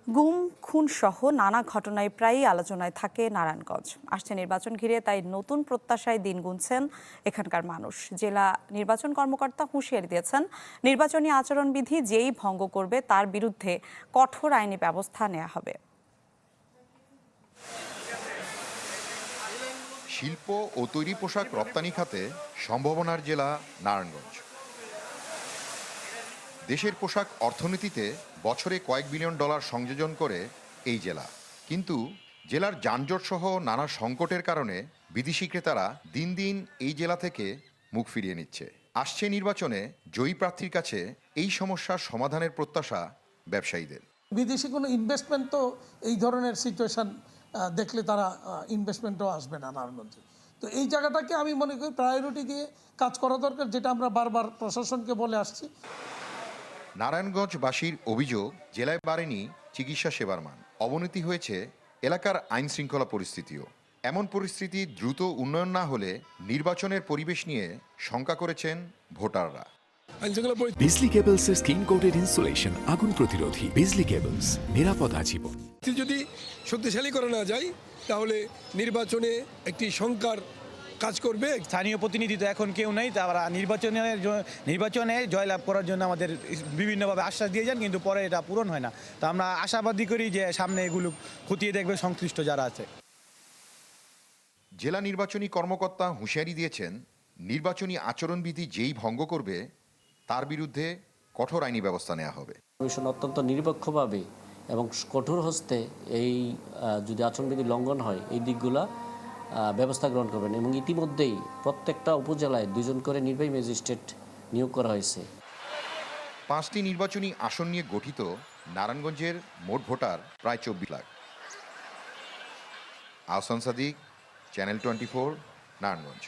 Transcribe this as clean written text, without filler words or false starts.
গুম খুন সহ নানা ঘটনায় প্রায়ই আলোচনায় থাকে নারায়ণগঞ্জ। আসছে নির্বাচন ঘিরে তাই নতুন প্রত্যাশায় দিন গুনছেন এখানকার মানুষ। জেলা নির্বাচন কর্মকর্তা হুঁশিয়ারি দিয়েছেন, নির্বাচনী আচরণবিধি যেই ভঙ্গ করবে তার বিরুদ্ধে কঠোর আইনি ব্যবস্থা নেওয়া হবে। শিল্প ও তৈরি পোশাক রপ্তানি খাতে সম্ভাবনার জেলা নারায়ণগঞ্জ। দেশের পোশাক অর্থনীতিতে বছরে কয়েক বিলিয়ন ডলার সংযোজন করে এই জেলা। কিন্তু জেলার যানজট সহ নানা সংকটের কারণে বিদেশি ক্রেতারা দিন দিন এই জেলা থেকে মুখ ফিরিয়ে নিচ্ছে। আসছে নির্বাচনে জয়ী প্রার্থীর কাছে এই সমস্যার সমাধানের প্রত্যাশা ব্যবসায়ীদের। বিদেশি কোনো ইনভেস্টমেন্ট তো এই ধরনের সিচুয়েশন দেখলে তারা ইনভেস্টমেন্টও আসবে না নারায়ণগঞ্জে। তো এই জায়গাটাকে আমি মনে করি প্রায়োরিটি দিয়ে কাজ করা দরকার, যেটা আমরা বারবার প্রশাসনকে বলে আসছি। নারায়ণগঞ্জবাসীর অভিযোগ, জেলায় বাড়েনি চিকিৎসা সেবার মান, অবনতি হয়েছে এলাকার আইন শৃঙ্খলা পরিস্থিতিও। এমন পরিস্থিতি দ্রুত উন্নয়ন না হলে নির্বাচনের পরিবেশ নিয়ে শঙ্কা করেছেন ভোটাররা। বিজলি কেবলসের স্কিন কোটেড ইনসুলেশন আগুন প্রতিরোধী। বিজলি কেবলস, নিরাপদ আজীবন। যদি শক্তিশালী করা না যায় তাহলে নির্বাচনে একটি শঙ্কার কাজ করবে। স্থানীয় প্রতিনিধি তো এখন কেউ নেই, তারা নির্বাচনে জয়লাভ করার জন্য আমাদের বিভিন্নভাবে আশ্বাস দিয়ে যান, কিন্তু পরে এটা পূরণ হয় না। তো আমরা আশাবাদী করি যে সামনে এগুলো খতিয়ে দেখবে সংশ্লিষ্ট যারা আছে। জেলা নির্বাচনী কর্মকর্তা হুঁশিয়ারি দিয়েছেন, নির্বাচনী আচরণবিধি যেই ভঙ্গ করবে তার বিরুদ্ধে কঠোর আইনি ব্যবস্থা নেওয়া হবে। কমিশন অত্যন্ত নিরপেক্ষভাবে এবং কঠোর হস্তে এই যদি আচরণবিধি লঙ্ঘন হয় এই দিকগুলা ব্যবস্থা গ্রহণ করবেন। এবং ইতিমধ্যেই প্রত্যেকটা উপজেলায় 2 জন করে নির্বাহী ম্যাজিস্ট্রেট নিয়োগ করা হয়েছে। 5টি নির্বাচনী আসন নিয়ে গঠিত নারায়ণগঞ্জের মোট ভোটার প্রায় 24 লাখ। আহসান সাদিক, চ্যানেল 24, নারায়ণগঞ্জ।